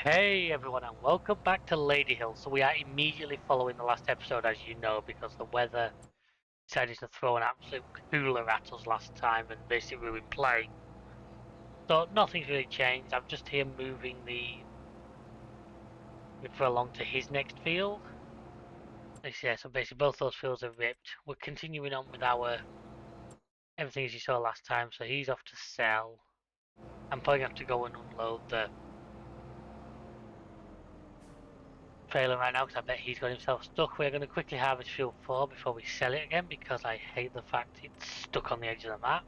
Hey everyone, and welcome back to Ladyhill. So we are immediately following the last episode, as you know, because the weather decided to throw an absolute cooler at us last time and basically ruin play. So nothing's really changed. I'm just here moving the Ripper along to his next field. Yeah, so basically both those fields are ripped. We're continuing on with our everything as you saw last time. So he's off to sell. I'm probably going to have to go and unload the trailer right now because I bet he's got himself stuck. We're going to quickly harvest field 4 before we sell it again because I hate the fact it's stuck on the edge of the map.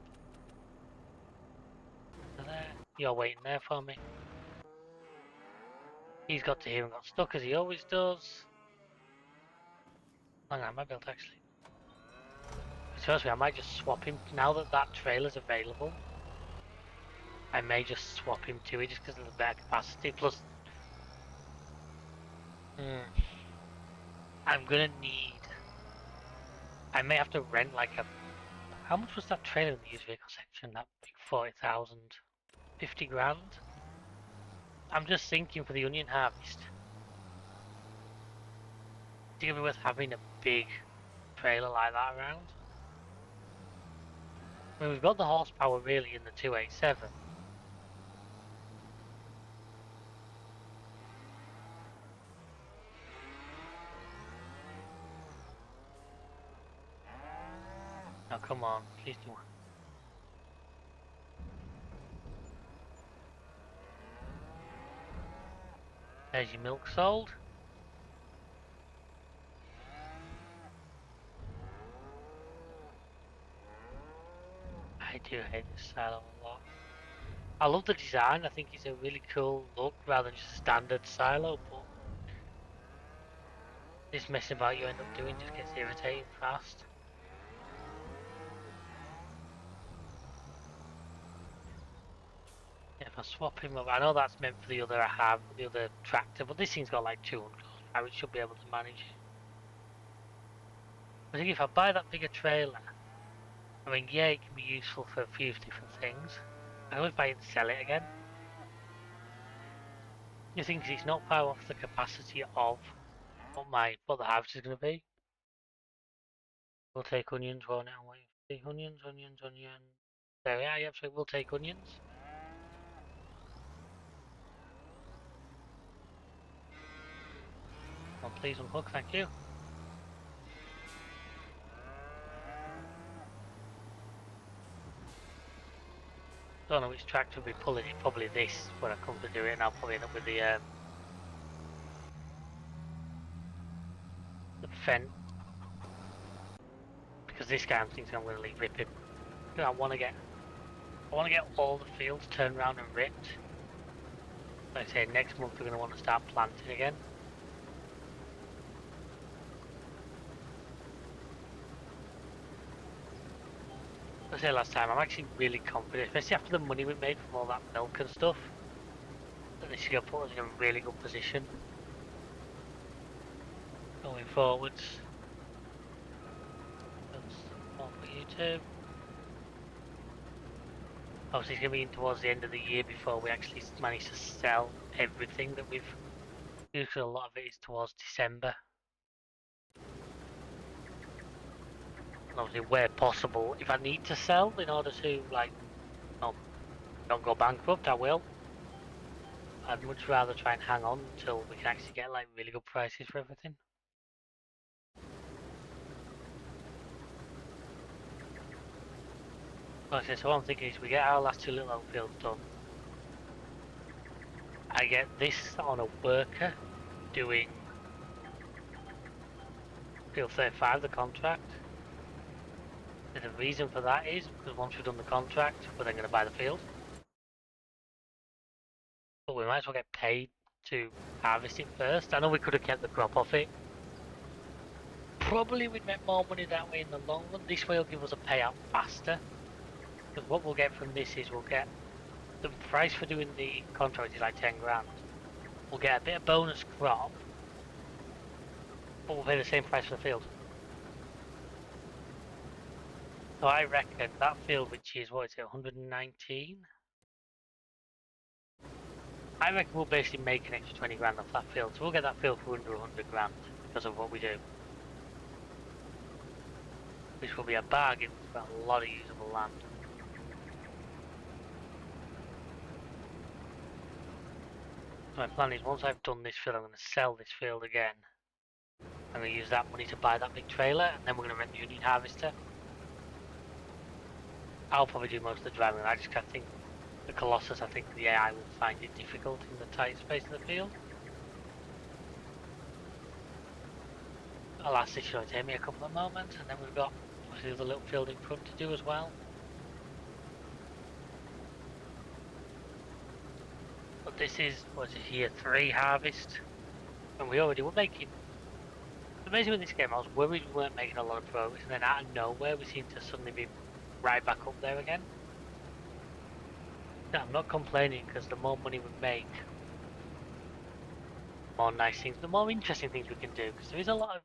So there, you're waiting there for me. He's got to here and got stuck as he always does. Hang on, I might be able to actually. Seriously, I might just swap him now that that trailer's available. I may just swap him to it just because of the better capacity. Plus, I'm gonna need. I may have to rent like a. How much was that trailer in the used vehicle section? That big 40,000, 50 grand. I'm just thinking for the onion harvest. It's gonna be worth having a big trailer like that around. I mean, we've got the horsepower really in the 287. Now come on, please do. There's your milk sold. I do hate this silo a lot. I love the design, I think it's a really cool look rather than just a standard silo, but this messing about you end up doing just gets irritating fast. Yeah, if I swap him up, I know that's meant for the other the other tractor, but this thing's got like 200 horsepower, it should be able to manage. I think if I buy that bigger trailer, I mean, yeah, it can be useful for a few different things. I always buy it and sell it again. The thing is, it's not far off the capacity of what the harvest is going to be. We'll take onions, won't it? And wait, onions. There we are. Yep, so we'll take onions. Oh, please unhook, thank you. Don't know which tractor will be pulling it. Probably this when I come to do it, and I'll probably end up with the Fendt because this guy I'm thinking I'm going to leave ripping. I want to get all the fields turned around and ripped. Like I say, next month we're going to want to start planting again. Like I said last time, I'm actually really confident, especially after the money we made from all that milk and stuff, that this is going to put us in a really good position going forwards. That's all for YouTube. Obviously, it's going to be in towards the end of the year before we actually manage to sell everything that we've used, because a lot of it is towards December. And obviously, where possible, if I need to sell in order to, like, not go bankrupt, I will. I'd much rather try and hang on until we can actually get, like, really good prices for everything. Okay, so what I'm thinking is we get our last two little outfields done. I get this on a worker doing field 35, the contract. And the reason for that is because once we've done the contract, we're then going to buy the field. But we might as well get paid to harvest it first. I know we could have kept the crop off it. Probably we'd make more money that way in the long run. This way will give us a payout faster. Because what we'll get from this is we'll get the price for doing the contract is like 10 grand. We'll get a bit of bonus crop, but we'll pay the same price for the field. So I reckon that field, which is, what is it, 119? I reckon we'll basically make an extra 20 grand off that field, so we'll get that field for under 100 grand because of what we do. Which will be a bargain for a lot of usable land. My plan is once I've done this field, I'm going to sell this field again. I'm going to use that money to buy that big trailer, and then we're going to rent the onion harvester. I'll probably do most of the driving. I just can't think the Colossus, I think the AI will find it difficult in the tight space of the field. Alas, this should only take me a couple of moments, and then we've got obviously the little field in front to do as well. But this is, what is it, year 3 harvest, and we already were making. Amazing with this game, I was worried we weren't making a lot of progress, and then out of nowhere we seem to suddenly be right back up there again. No, I'm not complaining, because the more money we make, the more nice things, the more interesting things we can do, because there is a lot of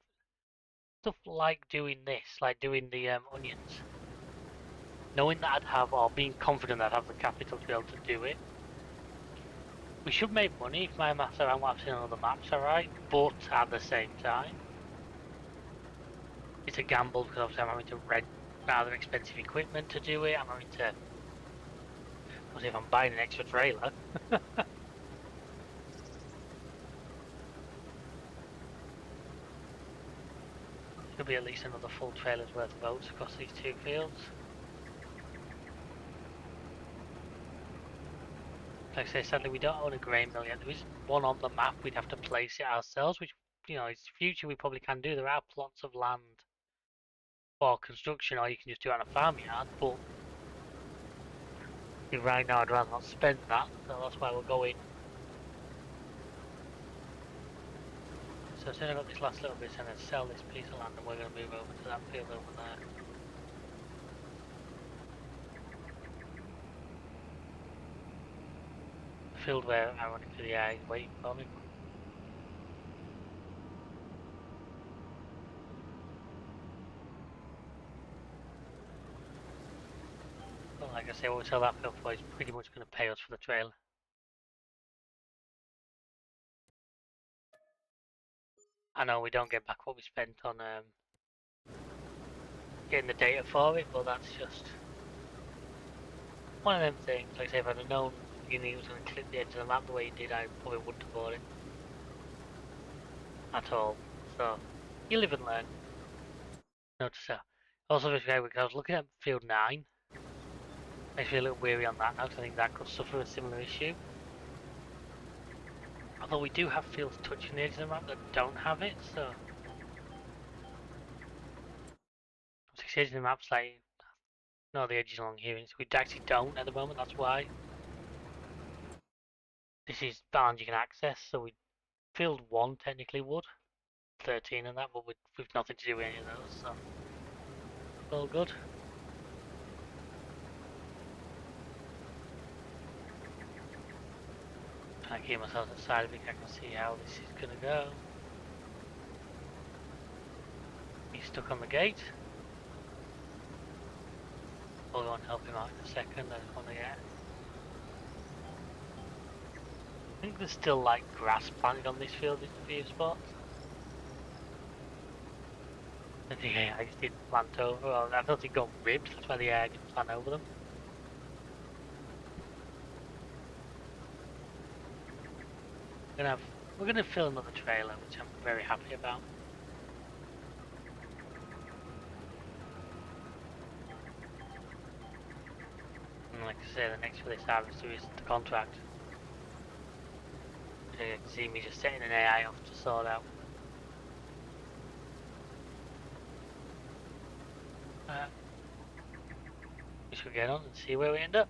stuff like doing this, like doing the onions. Knowing that I'd have, or being confident that I'd have the capital to be able to do it. We should make money if my maths are around what I've seen on other maps, alright? But at the same time, it's a gamble because obviously I'm having to rent rather expensive equipment to do it. I'm having to, obviously if I'm buying an extra trailer. There'll be at least another full trailer's worth of oats across these 2 fields. Like I say, sadly we don't own a grain mill yet. There is one on the map, we'd have to place it ourselves, which, you know, in the future we probably can do. There are plots of land for construction, or you can just do it on a farmyard, but right now I'd rather not spend that, so that's why we're going. So as soon as I got this last little bit, I'm going to sell this piece of land and we're going to move over to that field over there. The field where, ironically, the AI is waiting for me. But like I say, what we sell that field for is pretty much going to pay us for the trailer. I know we don't get back what we spent on getting the data for it, but that's just one of them things. Like I say, if I'd have known he was going to clip the edge of the map the way he did, I probably wouldn't have bought it at all. So you live and learn. Notice that. Also, just because I was looking at field 9, makes me a little weary on that now because I think that could suffer a similar issue. Although we do have fields touching the edge of the map that don't have it, so the edge of the map's like, no, the edge is along here, so we actually don't at the moment. That's why this is bound you can access. So we field 1 technically would 13 and that, but with nothing to do with any of those, so it's all good. Trying to keep myself outside of it, I can see how this is gonna go. He's stuck on the gate. We'll go and help him out in a second. I just want to get. I think there's still like grass planted on this field in a few spots. I think I just didn't plant over, or I thought it got ribbed, that's why the AI didn't plant over them. We're gonna fill another trailer, which I'm very happy about. And like I say, the next for this harvester is the contract. You can see me just setting an AI off to sort out. We should get on and see where we end up.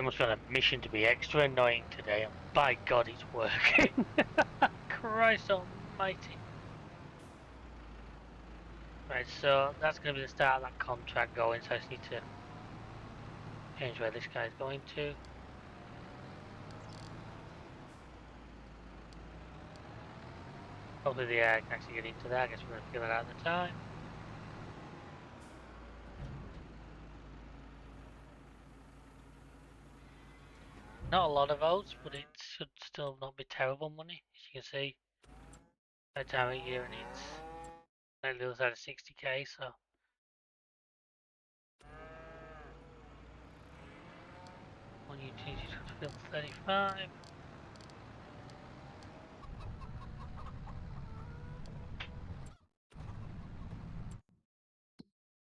must be on a mission to be extra annoying today, and by God it's working. Christ almighty. Right, so that's going to be the start of that contract going, so I just need to change where this guy's going to. Hopefully the air can actually get into there. I guess we're going to figure that out at the time. Not a lot of votes, but it should still not be terrible money, as you can see. By the time of year, and it's on the other side of 60k, so. One utility to fill 35.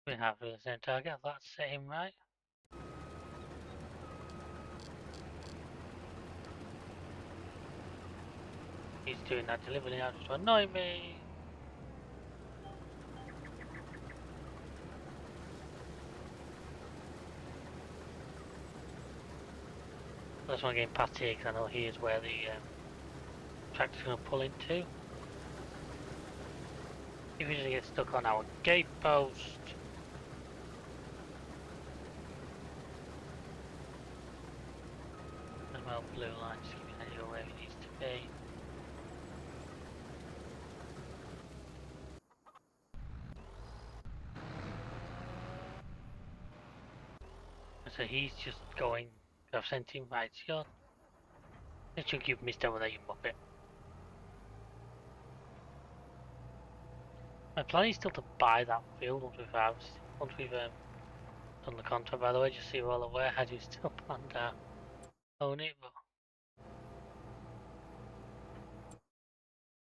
We have the same target, that's set him right. He's doing that deliberately now just to annoy me. I just want to get past here because I know here's where the tractor's going to pull into. If we just get stuck on our gate post. There's my blue line, just keep it anywhere where it needs to be. So he's just going, I've sent him right, so let's just keep missed over there, you muppet. My plan is still to buy that field once we've done the contract, by the way, just so you're all aware. I do still plan to own it, but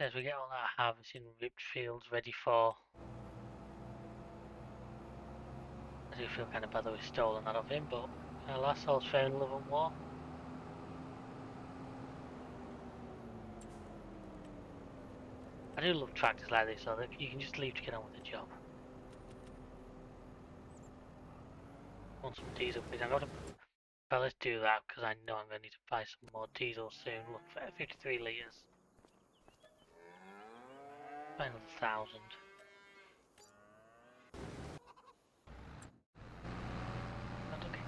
as we get all that harvesting ripped fields ready for, I do feel kind of bad that we've stolen that of him, but alas, all's fair in love and war. I do love tractors like this, so that you can just leave to get on with the job. Want some diesel, please? I'm going to. Well, let's do that because I know I'm going to need to buy some more diesel soon. Look, for 53 litres. Buy another 1,000. Okay.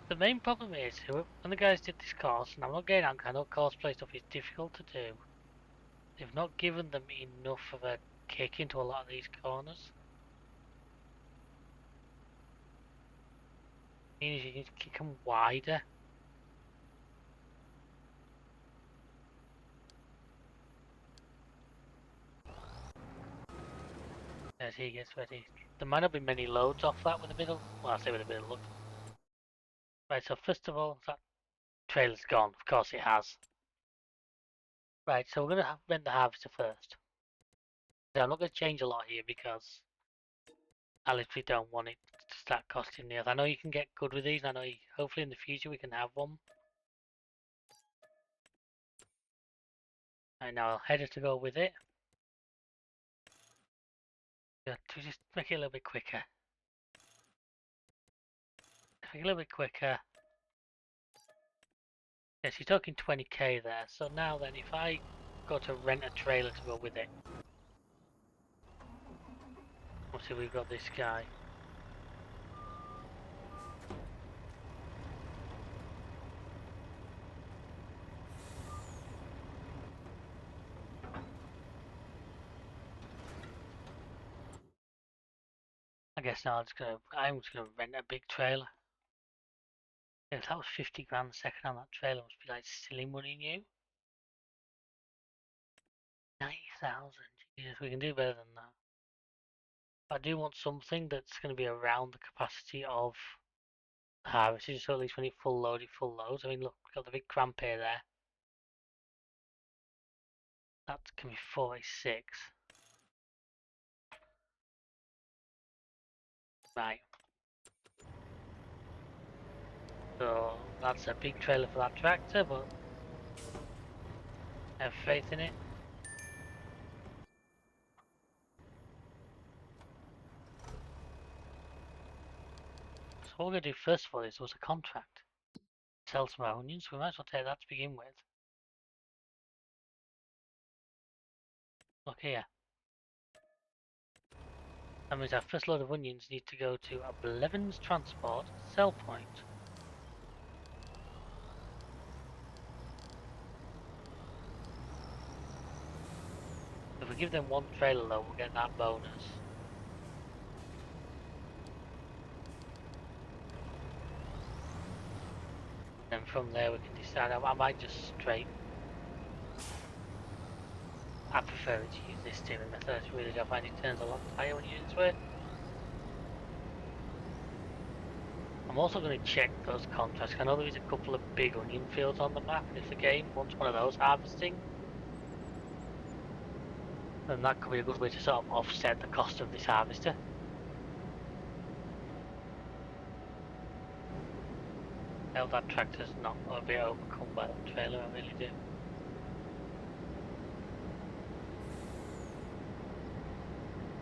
The main problem is, when the guys did this course, and I'm not getting angry, I know cosplay stuff is difficult to do. They've not given them enough of a kick into a lot of these corners. Means you need to kick them wider. As he gets ready. There might not be many loads off that with a bit of, well, I say with a bit of luck. Right, so first of all, that trailer's gone. Of course it has. Right, so we're going to rent the harvester first. I'm not going to change a lot here because I literally don't want it to start costing the earth. I know you can get good with these, and I know hopefully in the future we can have one. Right, now I'll header to go with it. Yeah, to just make it a little bit quicker. Make it a little bit quicker. Yes, you're talking 20k there. So now then, if I go to rent a trailer to go with it. Obviously we've got this guy. I guess now I'm just gonna rent a big trailer. If that was 50 grand a second on that trailer, it must be like silly money new. 90,000, Jesus, we can do better than that. I do want something that's going to be around the capacity of the harvester, so at least when it full loads. I mean, look, we've got the big cramp here there. That can be 46. Right. So that's a big trailer for that tractor, but I have faith in it. So what we're going to do first of all is there was a contract. Sell some onions, we might as well take that to begin with. Look here. That means our first load of onions need to go to a Blevins Transport sell point. If we give them one trailer though, we'll get that bonus. And from there we can decide. I might just straight. I prefer to use this steering method. I find it turns a lot higher when you use this way. I'm also going to check those contracts. I know there is a couple of big onion fields on the map, and if the game wants one of those harvesting, then that could be a good way to sort of offset the cost of this harvester. I hope that tractor's not a bit overcome by the trailer, I really do.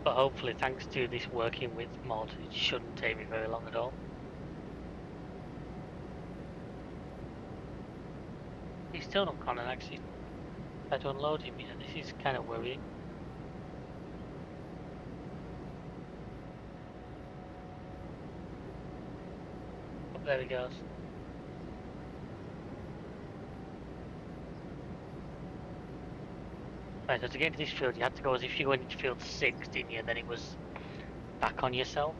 But hopefully, thanks to this working with mod, it shouldn't take me very long at all. He's still not gone and actually try to unload him yet. This is kind of worrying. Oh, there he goes. Right, so to get into this field, you had to go as if you went into field 6, didn't you? And then it was back on yourself.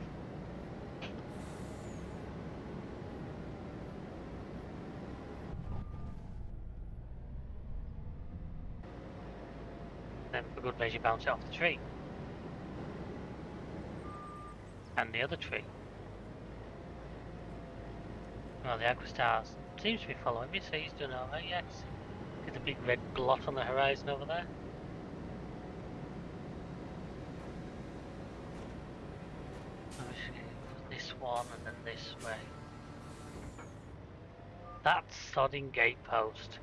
Then for good measure, bounce it off the tree. And the other tree. Well, the Aquastar seems to be following me, so he's doing alright, yes. Get the big red blot on the horizon over there. This one and then this way. That's sodding gatepost.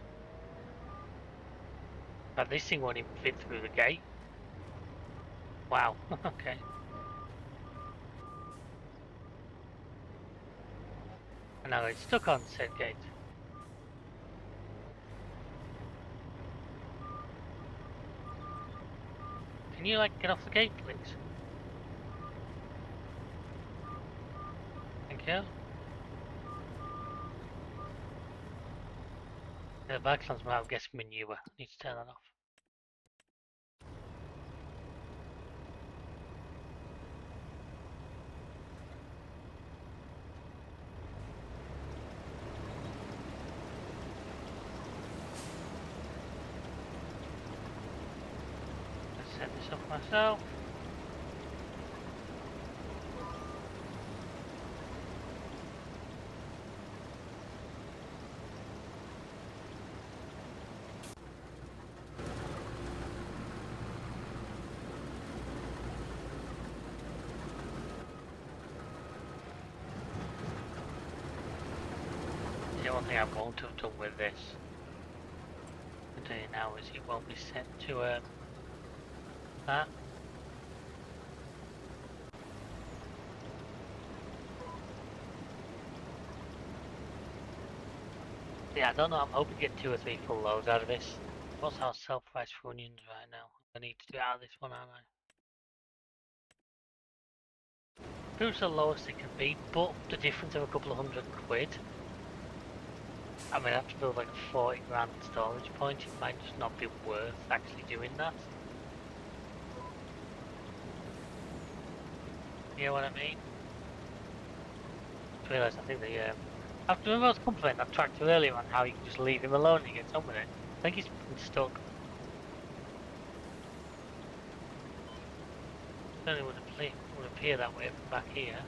But this thing won't even fit through the gate. Wow, okay. And now it's stuck on said gate. Can you like get off the gate, please? Thank you. The backlands might guess manure. I need to turn that off. Let's set this up myself. The one thing I won't have done with this, I'll tell you now, is it won't be set to that. Yeah, I don't know, I'm hoping to get 2 or 3 full loads out of this. What's our sell price for onions right now? I need to do out of this one, aren't I? Who's the lowest it can be, but the difference of a couple of £100. I mean, I have to build like a 40 grand storage point. It might just not be worth actually doing that. You know what I mean? I realised I think the I have to remember I was complimenting that tractor earlier on how you can just leave him alone and he gets on with it. I think he's been stuck. Certainly would appear that way from back here.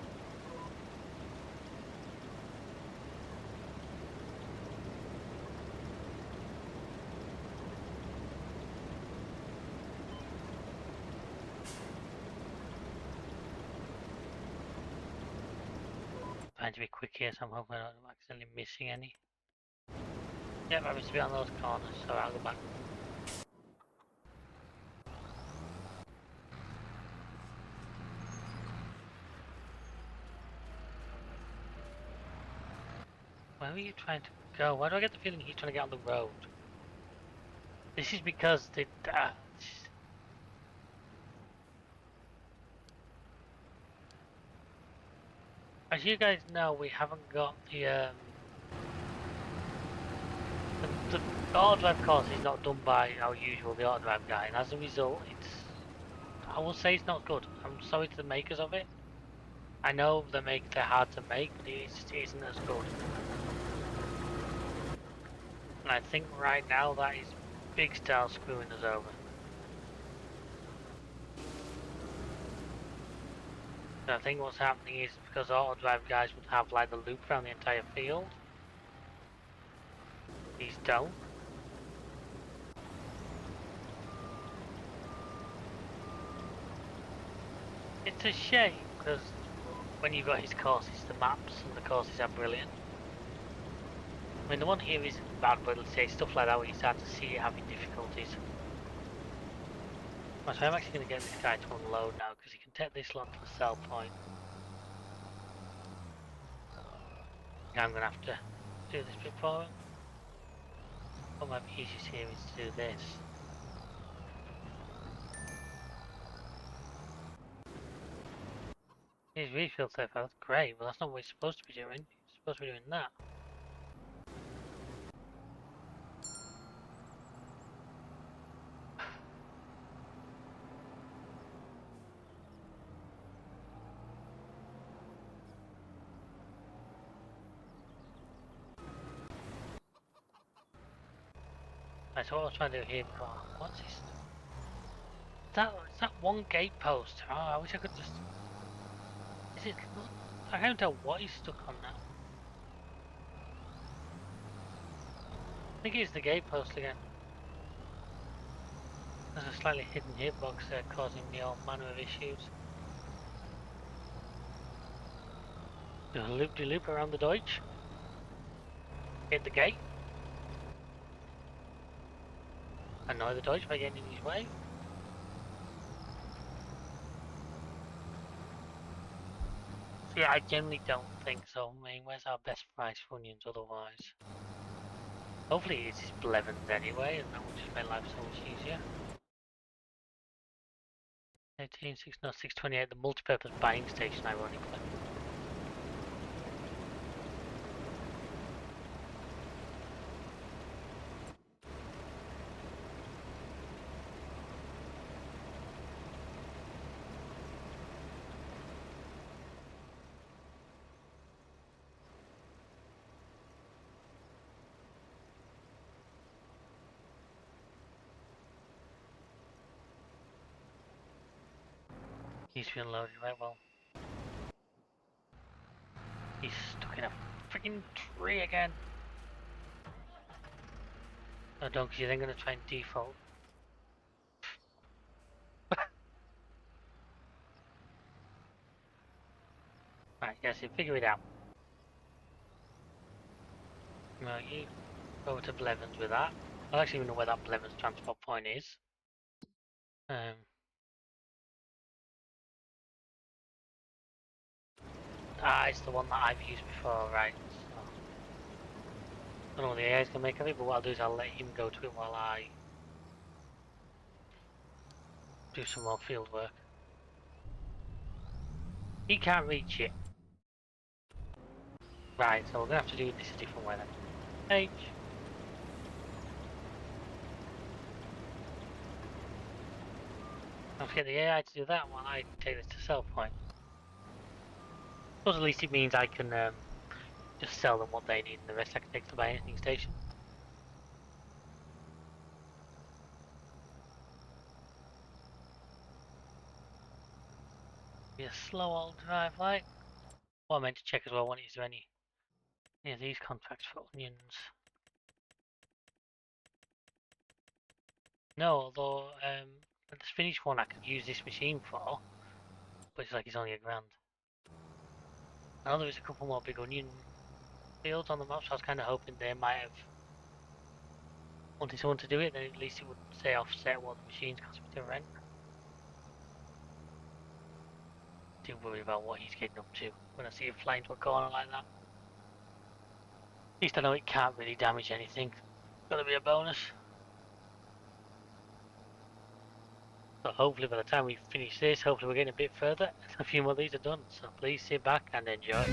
Trying to be quick here, so I'm hoping I'm not accidentally missing any. Yep, I to be on those corners, so I'll go back. Where are you trying to go? Why do I get the feeling he's trying to get on the road? This is because they... as you guys know, we haven't got the auto drive course is not done by our usual the auto drive guy, and as a result, I will say it's not good. I'm sorry to the makers of it. I know they're hard to make, but it just isn't as good. And I think right now that is big style screwing us over. So I think what's happening is because auto drive guys would have like the loop around the entire field. These don't. It's a shame because when you've got his courses, the maps and the courses are brilliant. I mean, the one here isn't bad, but let's say stuff like that where you start to see it having difficulties. Right, so I'm actually going to get this guy to unload now because he can take this lot to the sell point. I'm going to have to do this bit for him. What might be easiest here is to do this. He's refilled so far, that's great, but that's not what he's supposed to be doing. He's supposed to be doing that. Right, so what I was trying to do here before, what's this? Is that one gate post? Oh, I wish I could just... Is it... I can't tell what he's stuck on now. I think it's the gate post again. There's a slightly hidden hitbox there causing me all manner of issues. Do a loop-de-loop around the Deutsch. Hit the gate. Annoy the Deutsch by getting in his way. So yeah, I generally don't think so. I mean, where's our best price for onions otherwise? Hopefully it's his Blevins anyway, and that will just make life so much easier. 628, the multi-purpose buying station, ironically. He's been loaded, right? Well, he's stuck in a freaking tree again. Oh, don't, because you're then going to try and default. Right, yes, you figure it out. Well, you go to Blevins with that. I don't actually even know where that Blevins transport point is. It's the one that I've used before, right? So, I don't know what the AI is going to make of it, but what I'll do is I'll let him go to it while I do some more field work. He can't reach it. Right, so we're going to have to do this a different way then. H. Don't forget the AI to do that while I take this to sell point. Plus at least it means I can just sell them what they need and the rest I can take to buy anything station. Be a slow old drive like. What I meant to check as well, is there any of these contracts for onions? No, although the spinach one I could use this machine for, but it's like it's only £1,000. I know there's a couple more big onion fields on the map, so I was kind of hoping they might have wanted someone to do it, then at least it would say offset what the machines cost me to rent. Do worry about what he's getting up to when I see him flying to a corner like that. At least I know it can't really damage anything. Gotta be a bonus. So hopefully by the time we finish this, hopefully we're getting a bit further and a few more of these are done. So please sit back and enjoy.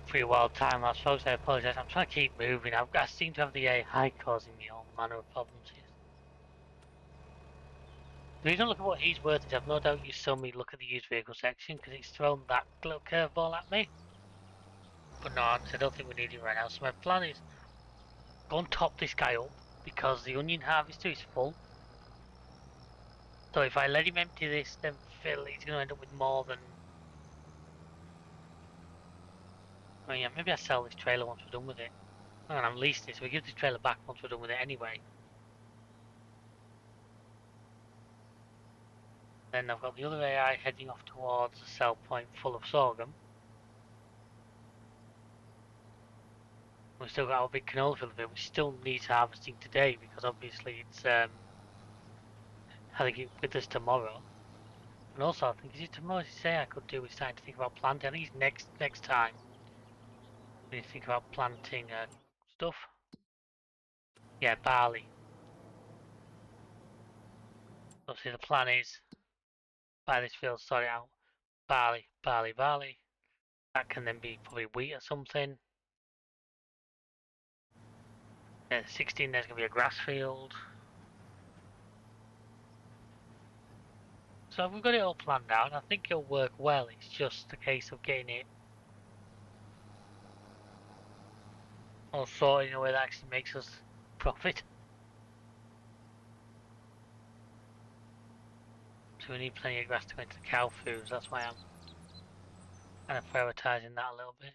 Pretty wild time, I suppose. I apologise. I'm trying to keep moving. I seem to have the AI causing me all manner of problems here. If you don't look at what he's worth, I've no doubt you saw me look at the used vehicle section because it's thrown that little curveball at me. But no, I don't think we need it right now. So my plan is go and top this guy up because the onion harvester is full. So if I let him empty this, then fill, he's going to end up with more than. I mean, yeah, maybe I sell this trailer once we're done with it. And I'm leasing this, so we give this trailer back once we're done with it anyway. Then I've got the other AI heading off towards the sell point full of sorghum. We've still got our big canola field of it, which still needs harvesting today because obviously it's I think it's with us tomorrow. And also I think is it tomorrow today I could do we're starting to think about planting. I think it's next time. We need to think about planting stuff. Yeah, barley. Obviously the plan is buy this field, sort it out. Barley, barley, barley. That can then be probably wheat or something. Yeah, 16 there's gonna be a grass field. So we've got it all planned out and I think it'll work well. It's just a case of getting it all sorted in a way that actually makes us profit. So we need plenty of grass to go into the cow foods, that's why I'm kind of prioritising that a little bit.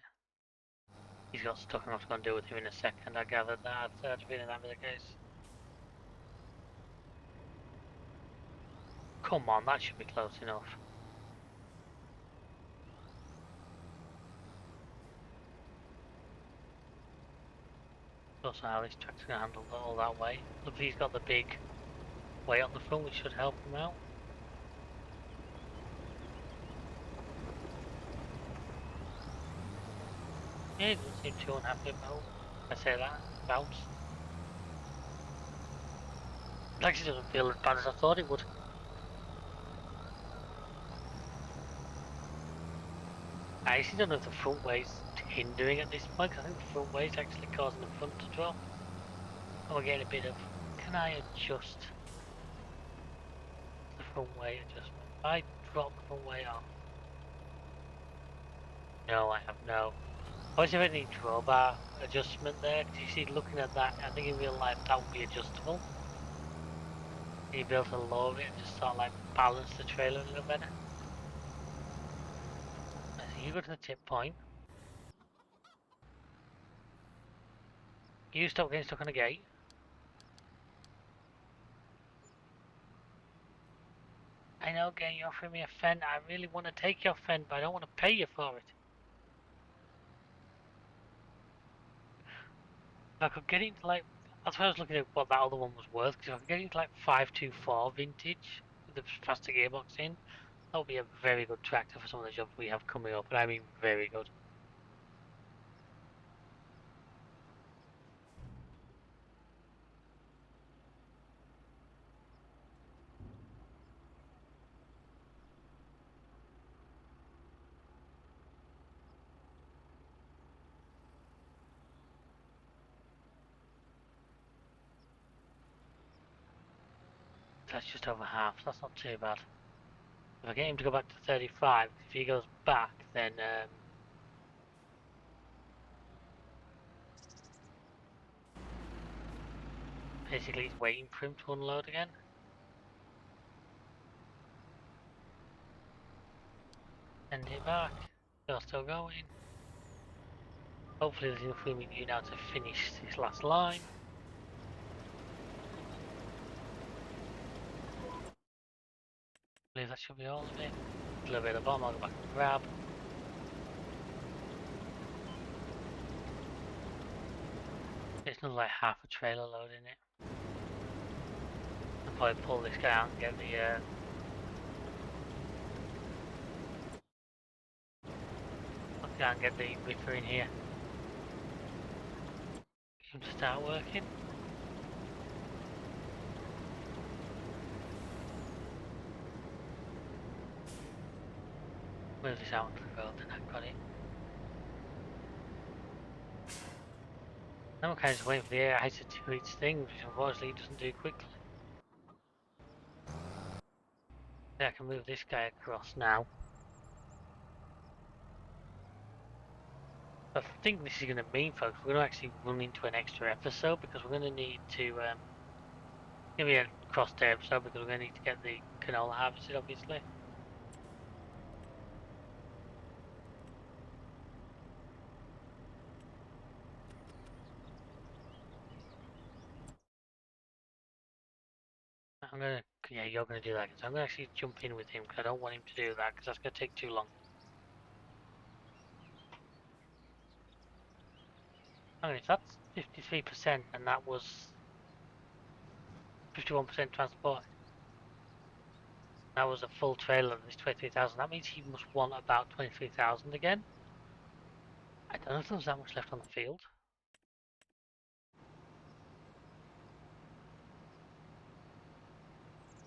He's got stuck and I was going to deal with him in a second, I gathered that. I had a feeling that would be the case. Come on, that should be close enough. Also how this tractor's going to handle all that weight. Look, he's got the big weight on the front, which should help him out. Yeah, he doesn't seem too unhappy about, I say that, bounce. It actually doesn't feel as bad as I thought it would. I actually don't know if the front weight's hindering at this point, because I think the front weight's actually causing the front to drop. And we're getting a bit of, can I adjust the front weight adjustment? If I drop the front weight off. No, I have no. I was having any drawbar adjustment there, because you see looking at that, I think in real life that would be adjustable. You'd be able to lower it and just sort of like balance the trailer a little better. So you go to the tip point. You stop getting stuck on the gate. I know, again, you're offering me a fend. I really want to take your fend, but I don't want to pay you for it. If I could get into like, that's why I was looking at what that other one was worth, because if I could get into like 524 vintage with the faster gearbox in, that would be a very good tractor for some of the jobs we have coming up, and I mean very good. that's just over half, so that's not too bad. If I get him to go back to 35, if he goes back, then basically he's waiting for him to unload again. Send it back. You're still going. Hopefully there's enough room in you now to finish this last line. I believe that should be all of it. A little bit at the bottom, I'll go back and grab. It's not like half a trailer load in it. I'll probably pull this guy out and get the ripper in here. Get him to start working. Move this out onto the road, then I've got it. Now I'm kind of just waiting for the AI to do its thing, which unfortunately it doesn't do quickly. Yeah, I can move this guy across now. I think this is going to mean, folks, we're going to actually run into an extra episode because we're going to need to, give me a cross-day episode because we're going to need to get the canola harvested, obviously. I'm going to, yeah, you're going to do that, so I'm going to actually jump in with him because I don't want him to do that because that's going to take too long. Okay, so that's 53% and that was 51% transport. That was a full trailer, this 23,000. That means he must want about 23,000 again. I don't know if there's that much left on the field.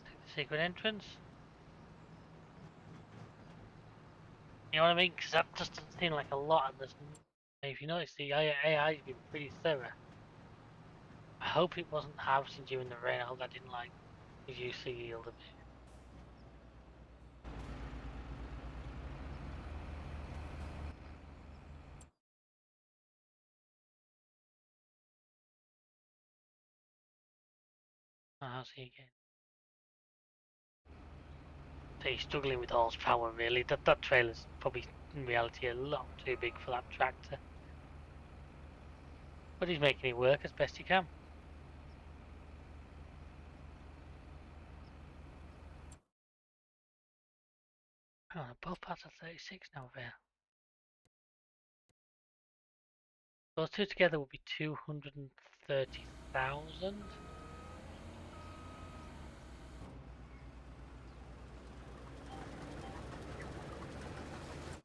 Take the secret entrance. You know what I mean? Because that just doesn't seem like a lot. And there's, if you notice, the AI's been pretty thorough. I hope it wasn't harvesting during the rain. I hope that didn't like reduce the yield a bit. Oh, how's he again? So he's struggling with horsepower really. That trailer's probably in reality a lot too big for that tractor. But he's making it work as best he can. Oh, both parts are 36 now there. Those two together would be 230,000.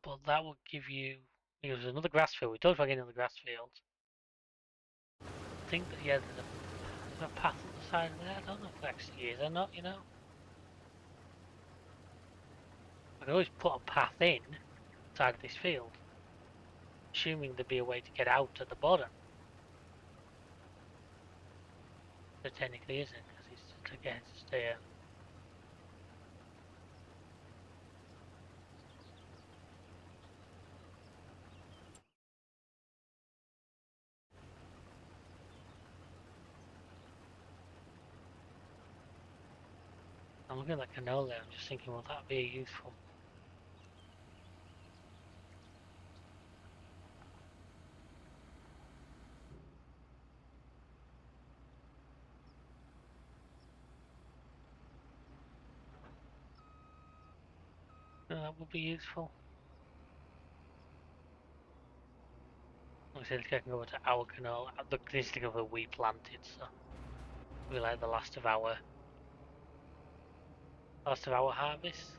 But that would give you, because there's another grass field. We talked about getting another grass field. I think that, yeah, there's a path on the side of there. I don't know if there actually is or not, you know. I can always put a path in inside of this field, assuming there'd be a way to get out at the bottom. There technically isn't, because it's just against the I'm looking at that canola there, I'm just thinking, will that be useful? That would be useful. Like I said, I can go to our canola. This is the canola we planted, so we like the last of our harvest.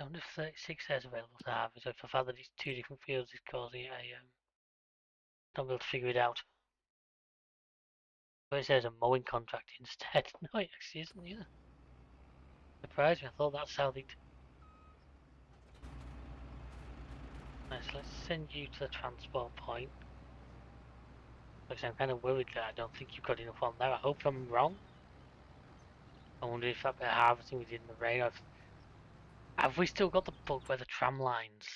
I wonder if 36 is available to harvest. If I found that it's two different fields, it's causing it. I don't be able to figure it out. But it says a mowing contract instead. No, it actually isn't either. Surprised me. I thought that's how they'd. Nice. Let's send you to the transport point. Because I'm kind of worried that I don't think you've got enough on there. I hope I'm wrong. I wonder if that bit of harvesting we did in the rain, have we still got the bug where the tram lines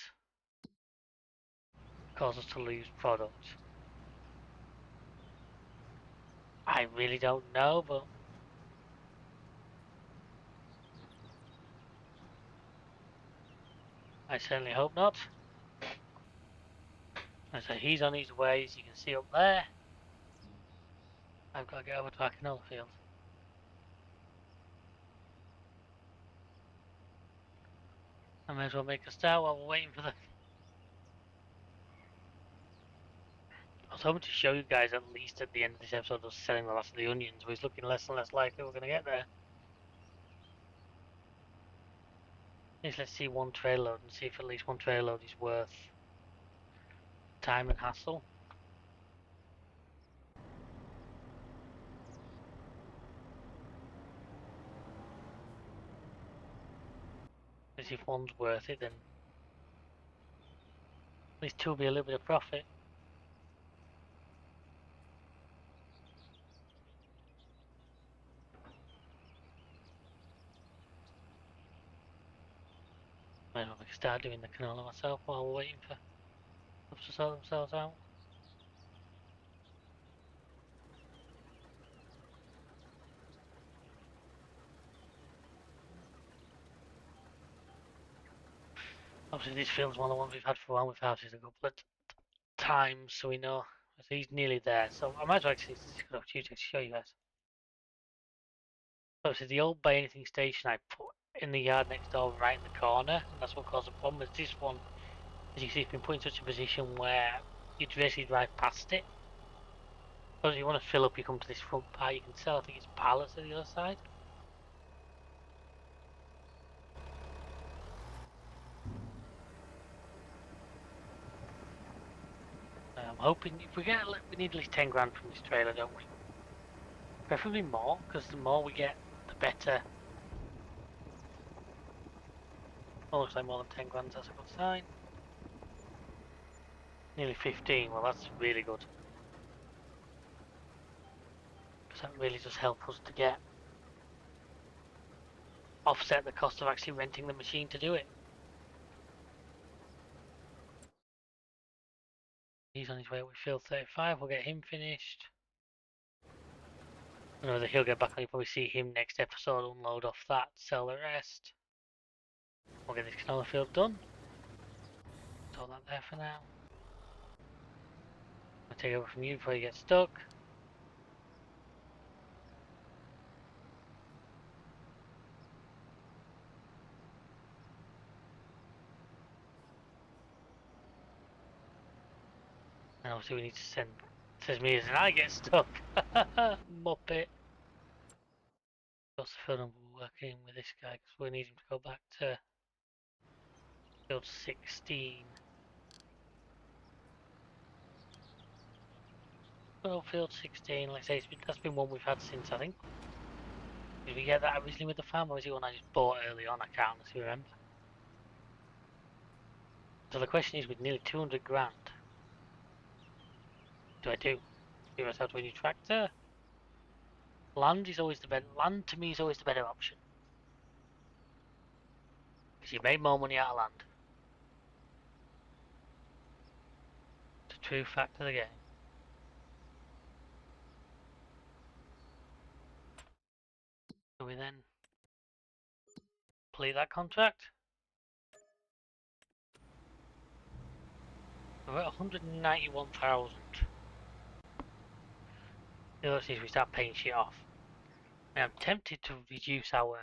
cause us to lose product? I really don't know, but I certainly hope not. And so he's on his way, as you can see up there. I've got to get over to our canola field. I may as well make a start while we're waiting for the... I was hoping to show you guys at least at the end of this episode of selling the last of the onions, but it's looking less and less likely we're going to get there. Let's see one trail load and see if at least one trail load is worth time and hassle. Because if one's worth it, then at least two will be a little bit of profit. Might as well start doing the canola myself while we're waiting for them to sort themselves out. Obviously this field's one of the ones we've had for a while. We've harvested a couple of times, so we know. So he's nearly there. So I might as well actually this is a good opportunity to show you guys. Obviously the old buy anything station I put in the yard next door right in the corner, and that's what caused the problem. Is this one, as you can see, it's been put in such a position where you basically drive past it. So if you want to fill up, you come to this front part. You can sell, I think it's pallets at the other side. I'm hoping if we need at least 10 grand from this trailer, don't we? Preferably more, because the more we get, the better. Oh, looks like more than 10 grand, that's a good sign. Nearly 15, well that's really good. Because that really does help us to get offset the cost of actually renting the machine to do it. He's on his way with field 35, we'll get him finished. I know that he'll get back on, you'll probably see him next episode, unload off that, sell the rest. We'll get this canola field done. Hold that there for now. I'll take over from you before you get stuck. And obviously we need to send says me as and I get stuck. Muppet. What's the field number we're working with this guy because we need him to go back to field 16. Well, field 16, like I say, that's been one we've had since I think. Did we get that originally with the farm or was it one I just bought early on? I can't honestly remember. So the question is with nearly 200 grand. What do I do? Give myself to a new tractor? Land is always the better. Land to me is always the better option. Because you made more money out of land. It's a true fact of the game. Do we then complete that contract? We're at 191,000. Let's see if we start paying shit off. Now, I'm tempted to reduce our...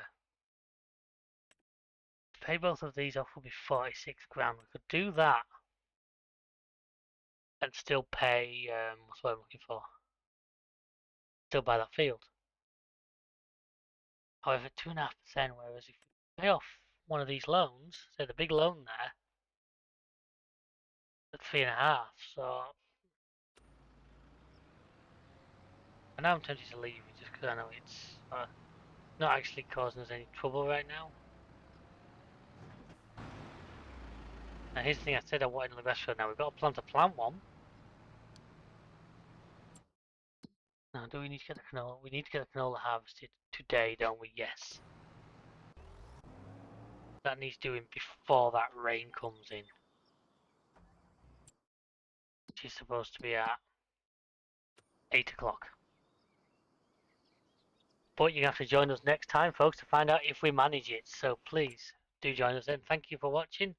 To pay both of these off will be 46 grand. We could do that. And still pay... what's what I'm looking for? Still buy that field. However, 2.5%, whereas if we pay off one of these loans, say the big loan there, at 3.5, so... And now I'm tempted to leave it just because I know it's not actually causing us any trouble right now. Now here's the thing I said I wanted in the restaurant. Now we've got a plan to plant one. Now, do we need to get the canola? We need to get the canola harvested today, don't we? Yes. That needs doing before that rain comes in. Which is supposed to be at 8 o'clock. But you're going to have to join us next time, folks, to find out if we manage it. So please, do join us then. Thank you for watching.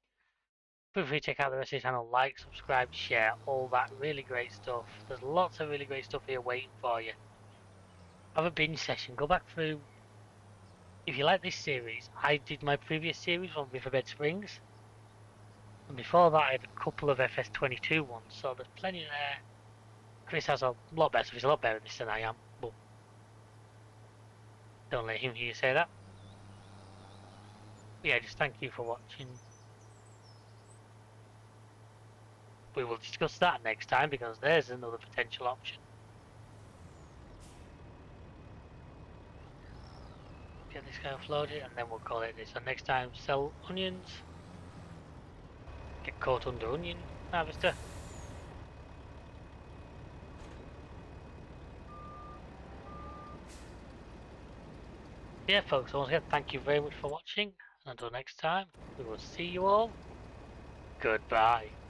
Feel free to check out the rest of the channel. Like, subscribe, share, all that really great stuff. There's lots of really great stuff here waiting for you. Have a binge session. Go back through. If you like this series, I did my previous series on Riverbend Springs. And before that, I had a couple of FS22 ones. So there's plenty there. Chris has a lot better. He's a lot better at this than I am. But don't let him hear you say that. But yeah, just thank you for watching. We will discuss that next time because there's another potential option. Get this guy offloaded and then we'll call it this. So next time, sell onions. Get caught under onion harvester. Yeah, folks, once again, thank you very much for watching. And until next time, we will see you all. Goodbye.